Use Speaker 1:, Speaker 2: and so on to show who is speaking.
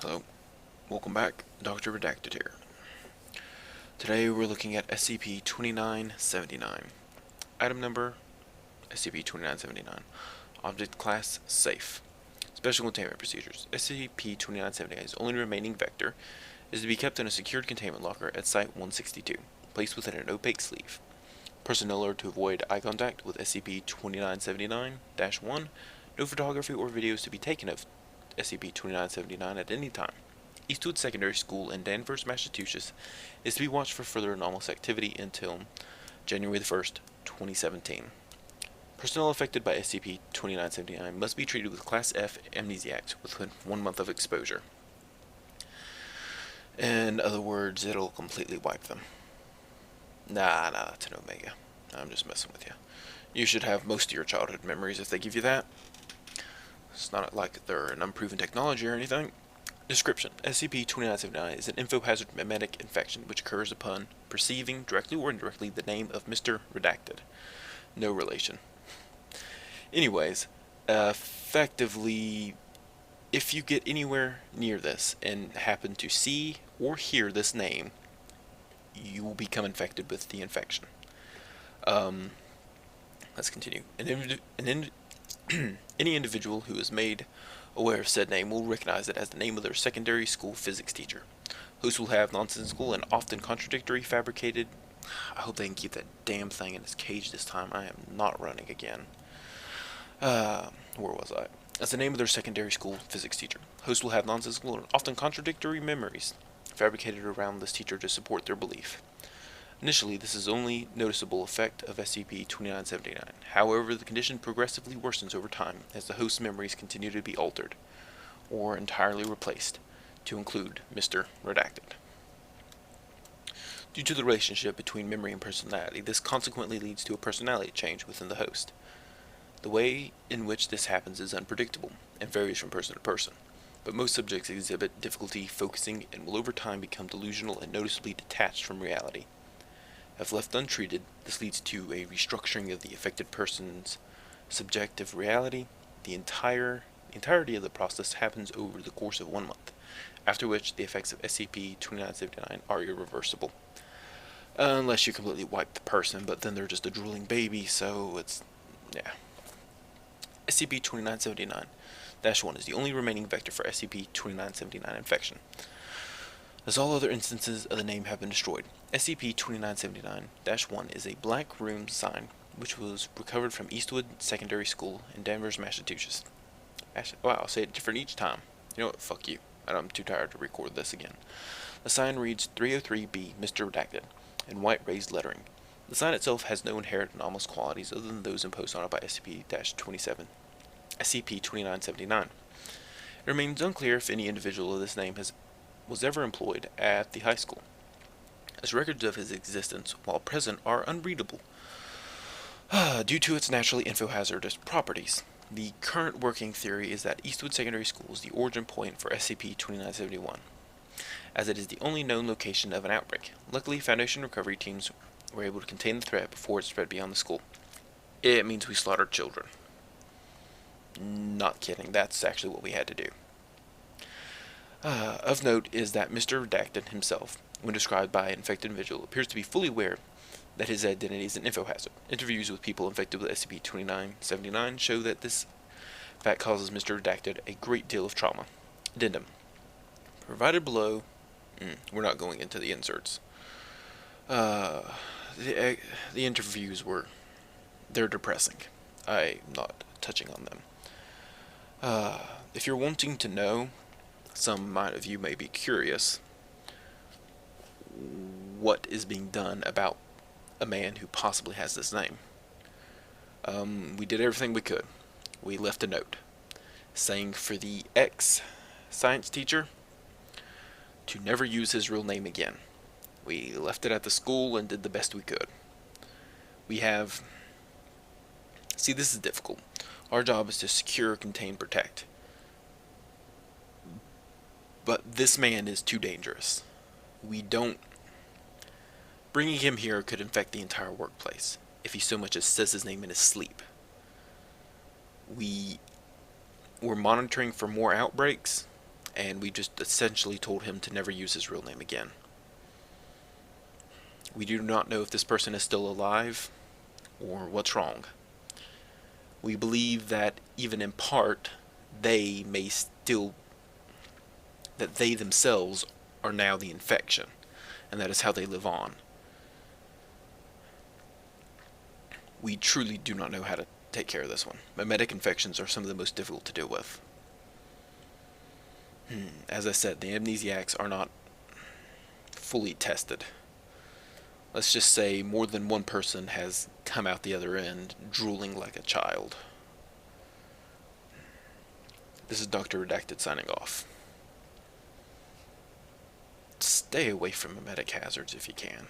Speaker 1: Hello, welcome back. Dr. Redacted here. Today we're looking at SCP-2979. Item number SCP-2979. Object class safe. Special containment procedures. SCP-2979's only remaining vector is to be kept in a secured containment locker at Site-162, placed within an opaque sleeve. Personnel are to avoid eye contact with SCP-2979-1. No photography or videos to be taken of SCP-2979 at any time. Eastwood Secondary School in Danvers, Massachusetts is to be watched for further anomalous activity until January the 1st, 2017. Personnel affected by SCP-2979 must be treated with Class F amnesiacs within 1 month of exposure. In other words, it'll completely wipe them. Nah, that's an Omega. I'm just messing with you. You should have most of your childhood memories if they give you that. It's not like they're an unproven technology or anything. Description: SCP-2979 is an infohazard mimetic infection which occurs upon perceiving, directly or indirectly, the name of Mr. Redacted. No relation. Anyways, effectively, if you get anywhere near this and happen to see or hear this name, you will become infected with the infection. Let's continue. Any individual who is made aware of said name will recognize it as the name of their secondary school physics teacher. Hosts will have nonsensical and often contradictory fabricated... I hope they can keep that damn thing in its cage this time. I am not running again. Where was I? As the name of their secondary school physics teacher. Hosts will have nonsensical and often contradictory memories fabricated around this teacher to support their belief. Initially, this is only noticeable effect of SCP-2979. However, the condition progressively worsens over time as the host's memories continue to be altered, or entirely replaced, to include Mr. Redacted. Due to the relationship between memory and personality, this consequently leads to a personality change within the host. The way in which this happens is unpredictable, and varies from person to person, but most subjects exhibit difficulty focusing and will over time become delusional and noticeably detached from reality. If left untreated, this leads to a restructuring of the affected person's subjective reality. The entirety of the process happens over the course of 1 month, after which the effects of SCP-2979 are irreversible. Unless you completely wipe the person, but then they're just a drooling baby, so it's... yeah. SCP-2979-1 is the only remaining vector for SCP-2979 infection, as all other instances of the name have been destroyed. SCP-2979-1 is a black room sign which was recovered from Eastwood Secondary School in Danvers, Massachusetts. Wow, I'll say it different each time. You know what? Fuck you. I'm too tired to record this again. The sign reads 303B Mr. Redacted in white raised lettering. The sign itself has no inherent anomalous qualities other than those imposed on it by SCP-2979. It remains unclear if any individual of this name was ever employed at the high school, as records of his existence, while present, are unreadable due to its naturally infohazardous properties. The current working theory is that Eastwood Secondary School is the origin point for SCP-2971, as it is the only known location of an outbreak. Luckily, Foundation recovery teams were able to contain the threat before it spread beyond the school. It means we slaughtered children. Not kidding, that's actually what we had to do. Of note is that Mr. Redacted himself, when described by an infected individual, appears to be fully aware that his identity is an infohazard. Interviews with people infected with SCP-2979 show that this fact causes Mr. Redacted a great deal of trauma. Addendum. Provided below... we're not going into the inserts. The interviews they're depressing. I'm not touching on them. If you're wanting to know, some of you may be curious, what is being done about a man who possibly has this name. We did everything we could. We left a note saying for the ex-science teacher to never use his real name again. We left it at the school and did the best we could. See, this is difficult. Our job is to secure, contain, protect. But this man is too dangerous. Bringing him here could infect the entire workplace, if he so much as says his name in his sleep. We're monitoring for more outbreaks, and we just essentially told him to never use his real name again. We do not know if this person is still alive or what's wrong. We believe that even in part, they themselves are now the infection, and that is how they live on. We truly do not know how to take care of this one. Memetic infections are some of the most difficult to deal with. As I said, the amnesiacs are not fully tested. Let's just say more than one person has come out the other end drooling like a child. This is Dr. Redacted signing off. Stay away from memetic hazards if you can.